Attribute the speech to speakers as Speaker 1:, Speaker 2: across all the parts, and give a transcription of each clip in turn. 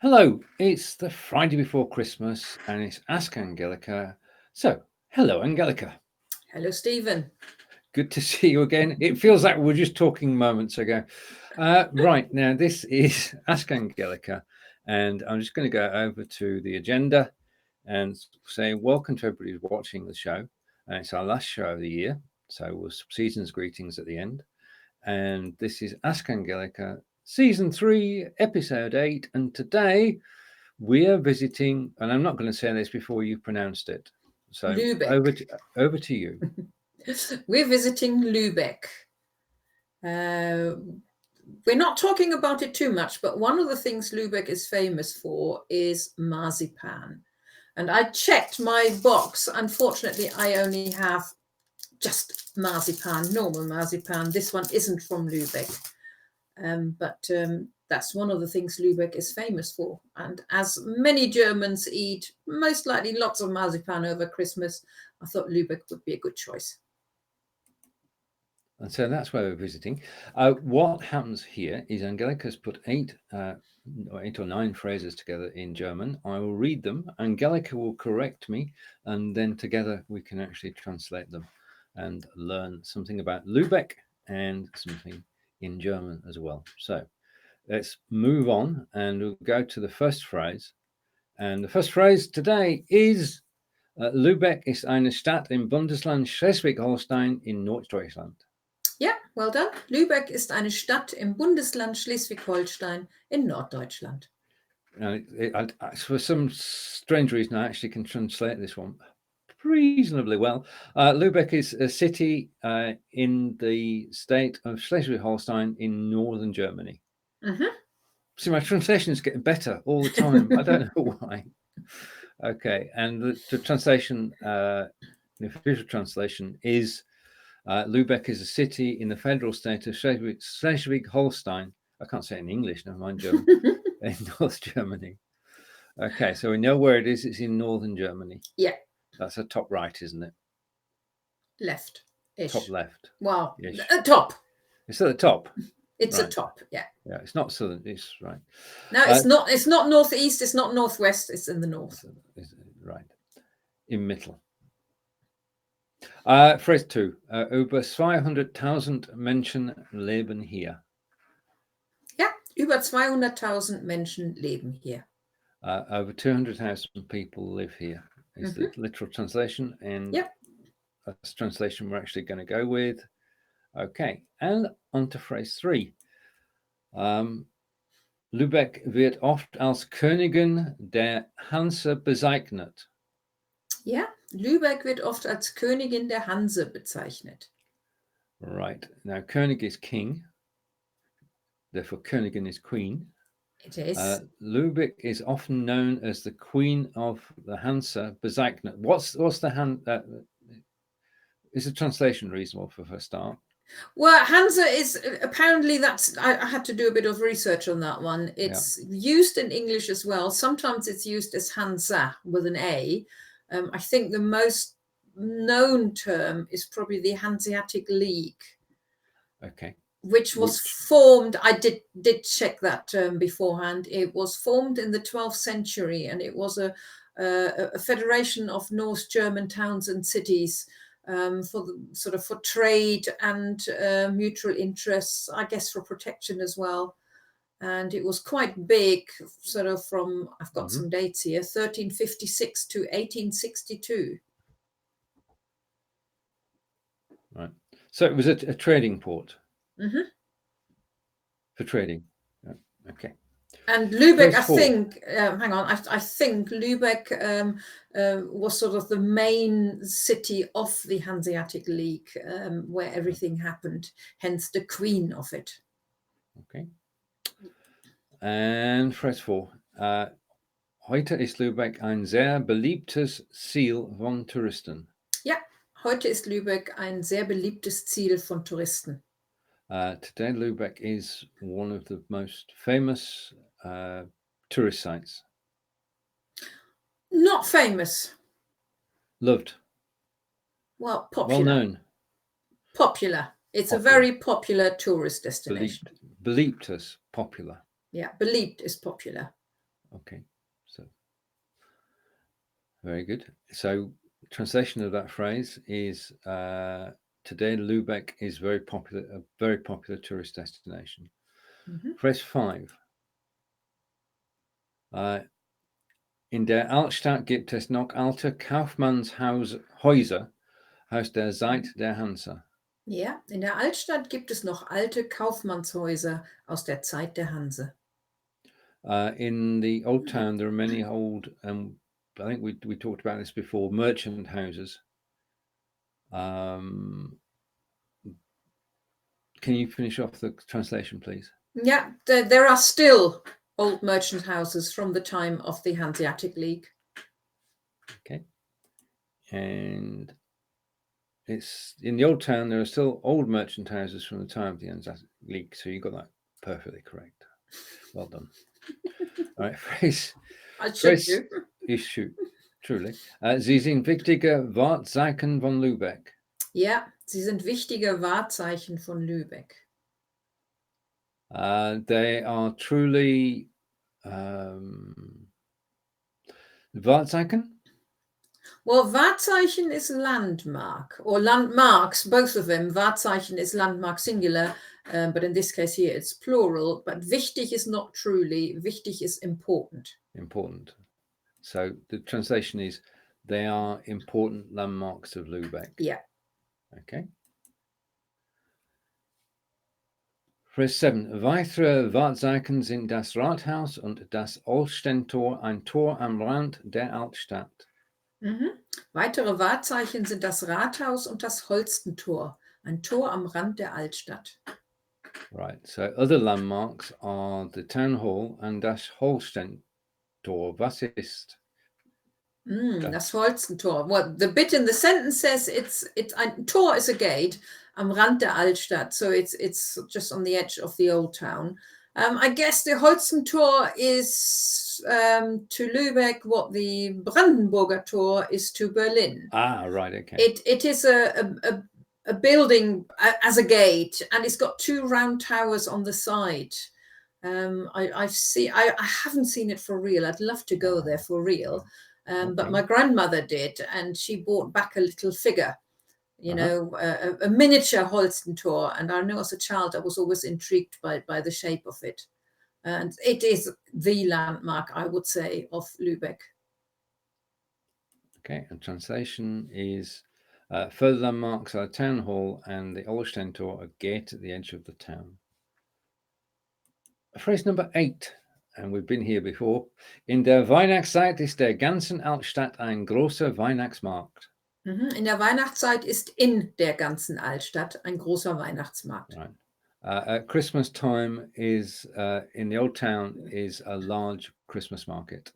Speaker 1: Hello, it's the Friday before Christmas and it's Ask Angelika. So, hello, Angelika.
Speaker 2: Hello, Stephen.
Speaker 1: Good to see you again. It feels like we were just talking moments ago. Right, now this is Ask Angelika, and I'm just going to go over to the agenda and say welcome to everybody who's watching the show. It's our last show of the year, so we'll season's greetings at the end. And this is Ask Angelika, Season 3, Episode 8, and today we are visiting, and I'm not going to say this before you pronounced it. So
Speaker 2: Lübeck.
Speaker 1: over to you.
Speaker 2: We're visiting Lübeck. We're not talking about it too much, but one of the things Lübeck is famous for is marzipan. And I checked my box. Unfortunately, I only have just marzipan, normal marzipan. This one isn't from Lübeck. But that's one of the things Lübeck is famous for. And as many Germans eat most likely lots of marzipan over Christmas, I thought Lübeck would be a good choice.
Speaker 1: And so that's where we're visiting. What happens here is Angelika's put eight or nine phrases together in German. I will read them. Angelika will correct me, and then together we can actually translate them and learn something about Lübeck and something in German as well. So let's move on and we'll go to the first phrase. And the first phrase today is Lübeck ist eine Stadt im Bundesland Schleswig-Holstein in Norddeutschland.
Speaker 2: Ja, well done. Lübeck ist eine Stadt im Bundesland Schleswig-Holstein in Norddeutschland.
Speaker 1: For some strange reason, I actually can translate this one reasonably well. Lübeck is a city in the state of Schleswig-Holstein in northern Germany.
Speaker 2: Mm-hmm.
Speaker 1: See, my translation is getting better all the time. I don't know why. Okay, and the translation, the official translation is Lübeck is a city in the federal state of Schleswig-Holstein. I can't say it in English, never mind German. In North Germany. Okay, so we know where it is. It's in northern Germany.
Speaker 2: Yeah.
Speaker 1: That's a top right, isn't it?
Speaker 2: Left-ish.
Speaker 1: Top left.
Speaker 2: Wow. Top.
Speaker 1: It's at the top.
Speaker 2: It's a top, yeah.
Speaker 1: Yeah, it's not southern. It's right.
Speaker 2: No, it's not. It's not northeast. It's not northwest. It's in the north.
Speaker 1: Right. Im Mittel. Phrase 2. Über 200.000 Menschen leben hier.
Speaker 2: Ja, über 200.000 Menschen leben hier.
Speaker 1: Over 200,000 people live here is the literal translation, and that's the translation we're actually going to go with. Okay, and on to phrase 3. Lübeck wird oft als Königin der Hanse bezeichnet.
Speaker 2: Ja, Lübeck wird oft als Königin der Hanse bezeichnet.
Speaker 1: Right, now König is king, therefore Königin is queen.
Speaker 2: It is.
Speaker 1: Lübeck is often known as the Queen of the Hanse bezeichnet. What's the hand? Is the translation reasonable for a start?
Speaker 2: Well, Hanse is apparently I had to do a bit of research on that one. It's used in English as well. Sometimes it's used as Hansa with an A. I think the most known term is probably the Hanseatic League.
Speaker 1: Okay.
Speaker 2: Which was formed, I did check that term beforehand. It was formed in the 12th century, and it was a federation of North German towns and cities for trade and mutual interests, I guess for protection as well. And it was quite big, from, I've got some dates here, 1356 to 1862.
Speaker 1: Right. So it was a trading port.
Speaker 2: Mm-hmm.
Speaker 1: For trading. Okay.
Speaker 2: And Lübeck, I think, I think Lübeck was sort of the main city of the Hanseatic League, where everything happened, hence the queen of it.
Speaker 1: Okay. And phrase 4. Heute ist Lübeck ein sehr beliebtes Ziel von Touristen.
Speaker 2: Ja, heute ist Lübeck ein sehr beliebtes Ziel von Touristen.
Speaker 1: Today, Lübeck is one of the most famous tourist sites.
Speaker 2: Not famous.
Speaker 1: Loved.
Speaker 2: Well, popular.
Speaker 1: Well known.
Speaker 2: Popular. It's a very popular tourist destination.
Speaker 1: Beliebtes, popular.
Speaker 2: Yeah, beliebt is popular.
Speaker 1: Okay, so very good. So translation of that phrase is today Lübeck is a very popular tourist destination. Phrase 5. In der Altstadt gibt es noch alte Kaufmannshäuser aus der Zeit der Hanse.
Speaker 2: Ja, in der Altstadt gibt es noch alte Kaufmannshäuser aus der Zeit der Hanse.
Speaker 1: In the old town, there are many old, I think we talked about this before, merchant houses. Can you finish off the translation, please?
Speaker 2: Yeah, there are still old merchant houses from the time of the Hanseatic League.
Speaker 1: Okay. And it's in the old town, there are still old merchant houses from the time of the Hanseatic League. So you got that perfectly correct. Well done. All right, phrase.
Speaker 2: I should do.
Speaker 1: You should, truly. Sie sind wichtige Wahrzeichen von Lübeck.
Speaker 2: Ja, sie sind wichtige Wahrzeichen von Lübeck.
Speaker 1: They are truly Wahrzeichen?
Speaker 2: Well, Wahrzeichen is landmark, or landmarks, both of them. Wahrzeichen is landmark singular, but in this case here it's plural. But wichtig is not truly. Wichtig is important.
Speaker 1: Important. So the translation is, they are important landmarks of Lübeck.
Speaker 2: Yeah.
Speaker 1: Okay. Phrase 7. Weitere Wahrzeichen sind das Rathaus und das Holstentor, ein Tor am Rand der Altstadt.
Speaker 2: Weitere Wahrzeichen sind das Rathaus und das Holstentor, ein Tor am Rand der Altstadt.
Speaker 1: Right, so other landmarks are the town hall and das Holstentor. Was ist?
Speaker 2: Das Holstentor. Well, the bit in the sentence says ein Tor is a gate am Rand der Altstadt, so it's just on the edge of the old town. I guess the Holstentor is to Lübeck what the Brandenburger Tor is to Berlin.
Speaker 1: Ah, right, okay.
Speaker 2: It is a building as a gate, and it's got two round towers on the side. I haven't seen it for real. I'd love to go there for real. But my grandmother did, and she brought back a little figure, you know, a miniature Holstentor. And I know as a child, I was always intrigued by the shape of it. And it is the landmark, I would say, of Lübeck.
Speaker 1: Okay, and translation is, further landmarks are the town hall and the Holstentor, a gate at the edge of the town. Phrase number 8. And we've been here before. In der Weihnachtszeit ist der ganzen Altstadt ein großer Weihnachtsmarkt.
Speaker 2: In der Weihnachtszeit ist in der ganzen Altstadt ein großer Weihnachtsmarkt.
Speaker 1: Right. At Christmas time is in the old town is a large Christmas market.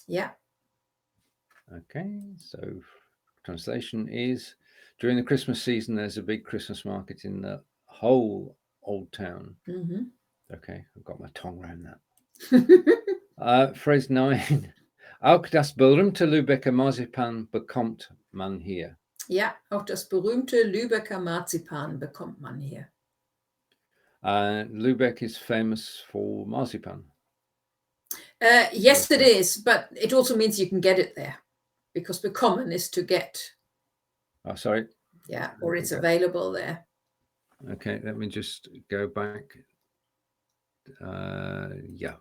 Speaker 2: Yeah.
Speaker 1: Okay, so translation is, during the Christmas season, there's a big Christmas market in the whole old town. Okay, I've got my tongue around that. Phrase 9. Auch das berühmte Lübecker Marzipan bekommt man hier.
Speaker 2: Ja, auch das berühmte Lübecker Marzipan bekommt man hier.
Speaker 1: Lübeck is famous for marzipan.
Speaker 2: Yes, it is, but it also means you can get it there, because bekommen is to get.
Speaker 1: Oh, sorry.
Speaker 2: Yeah, or it's available there.
Speaker 1: Okay, let me just go back. Yeah.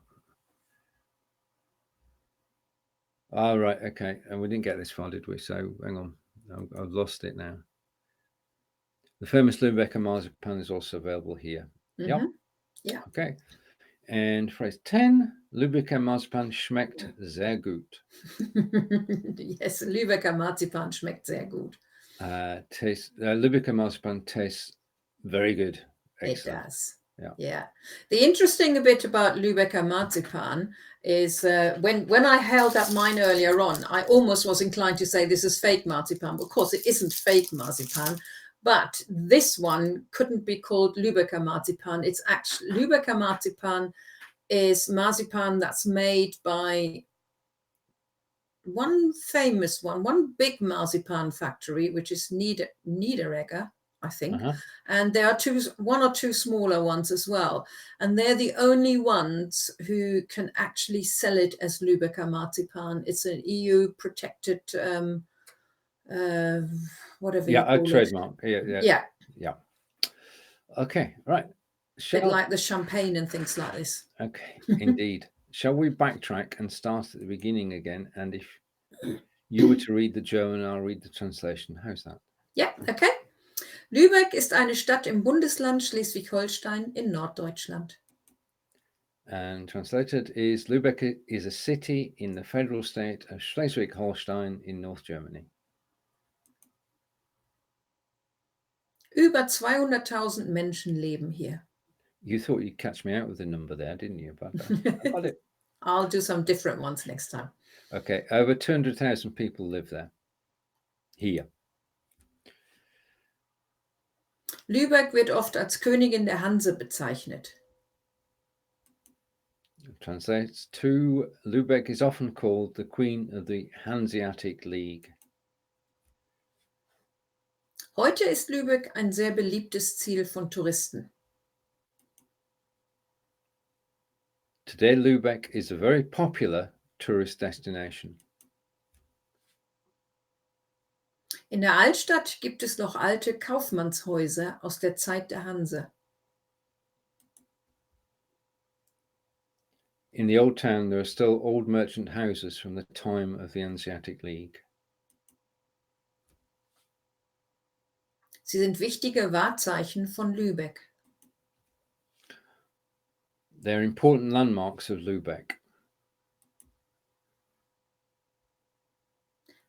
Speaker 1: All right, okay. And we didn't get this far, did we? So hang on. I've lost it now. The famous Lübecker marzipan is also available here. Yep.
Speaker 2: Yeah.
Speaker 1: Okay. And phrase 10. Lübecker Marzipan schmeckt sehr gut.
Speaker 2: Yes, Lübecker Marzipan schmeckt sehr gut.
Speaker 1: Lübecker Marzipan tastes very good. Excellent.
Speaker 2: It does.
Speaker 1: Yeah.
Speaker 2: The interesting bit about Lübecker Marzipan is when I held up mine earlier on, I almost was inclined to say this is fake marzipan. Of course, it isn't fake marzipan, but this one couldn't be called Lübecker Marzipan. It's actually Lübecker Marzipan is marzipan that's made by one famous one big marzipan factory, which is Niederegger. I think.
Speaker 1: Uh-huh.
Speaker 2: And there are one or two smaller ones as well. And they're the only ones who can actually sell it as Lübecker marzipan. It's an EU protected, whatever you call
Speaker 1: a trademark.
Speaker 2: it.
Speaker 1: Yeah. Okay, right.
Speaker 2: Bit like the champagne and things like this.
Speaker 1: Okay, indeed. Shall we backtrack and start at the beginning again? And if you were to read the German, I'll read the translation. How's that?
Speaker 2: Yeah, okay. Lübeck ist eine Stadt im Bundesland Schleswig-Holstein in Norddeutschland.
Speaker 1: And translated is Lübeck is a city in the federal state of Schleswig-Holstein in North Germany.
Speaker 2: Über 200.000 Menschen leben hier.
Speaker 1: You thought you'd catch me out with the number there, didn't you? But I got it.
Speaker 2: I'll do some different ones next time.
Speaker 1: Okay, over 200,000 people live there. Hier.
Speaker 2: Lübeck wird oft als Königin der Hanse bezeichnet.
Speaker 1: Translates to Lübeck is often called the Queen of the Hanseatic League.
Speaker 2: Heute ist Lübeck ein sehr beliebtes Ziel von Touristen.
Speaker 1: Today, Lübeck is a very popular tourist destination.
Speaker 2: In der Altstadt gibt es noch alte Kaufmannshäuser aus der Zeit der Hanse.
Speaker 1: In the old town, there are still old merchant houses from the time of the Hanseatic League.
Speaker 2: Sie sind wichtige Wahrzeichen von Lübeck.
Speaker 1: They're important landmarks of Lübeck.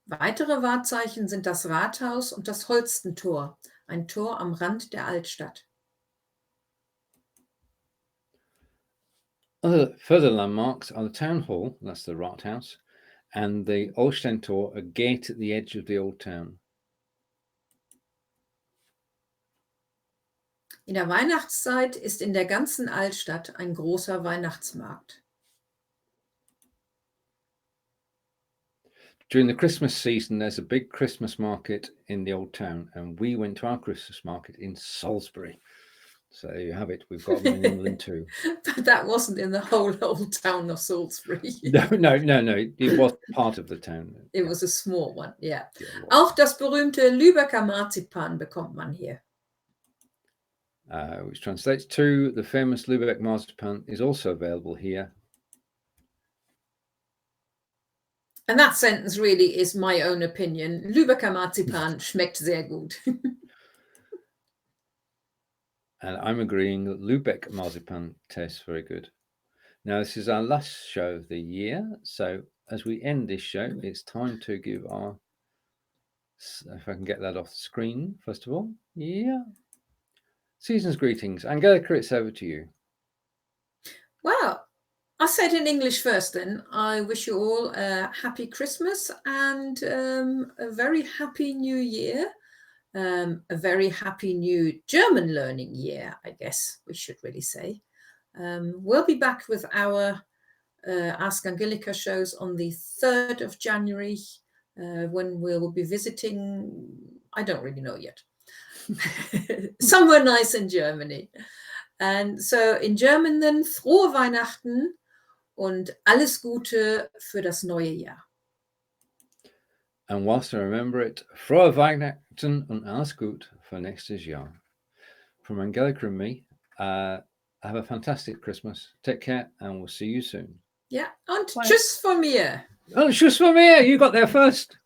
Speaker 2: Weitere Wahrzeichen sind das Rathaus und das Holstentor, ein Tor am Rand der Altstadt.
Speaker 1: Other further landmarks are the town hall, that's the Rathaus, and the Holstentor, a gate at the edge of the old town.
Speaker 2: In der Weihnachtszeit ist in der ganzen Altstadt ein großer Weihnachtsmarkt.
Speaker 1: During the Christmas season, there's a big Christmas market in the old town, and we went to our Christmas market in Salisbury. So there you have it. We've got one in England too.
Speaker 2: But that wasn't in the whole old town of Salisbury.
Speaker 1: No. It was part of the town.
Speaker 2: It was a small one, yeah.
Speaker 1: Yeah,
Speaker 2: Auch das berühmte Lübecker Marzipan bekommt man hier.
Speaker 1: Which translates to the famous Lübeck marzipan is also available here.
Speaker 2: And that sentence really is my own opinion. Lübecker Marzipan schmeckt sehr gut.
Speaker 1: And I'm agreeing that Lübeck marzipan tastes very good. Now, this is our last show of the year. So as we end this show, it's time to give our, if I can get that off the screen, first of all. Yeah. Season's greetings. Angelika, it's over to you.
Speaker 2: Well, I'll say it in English first then. I wish you all a happy Christmas and a very happy new year. A very happy new German learning year, I guess we should really say. We'll be back with our Ask Angelika shows on the 3rd of January when we'll be visiting, I don't really know yet, somewhere nice in Germany. And so in German then, frohe Weihnachten und alles Gute für das neue Jahr.
Speaker 1: And whilst I remember it, frohe Weihnachten und alles gut für nächstes Jahr. From Angelika and me, have a fantastic Christmas. Take care and we'll see you soon.
Speaker 2: Ja, und
Speaker 1: Bye.
Speaker 2: tschüss von mir.
Speaker 1: Oh, tschüss von mir. You got there first.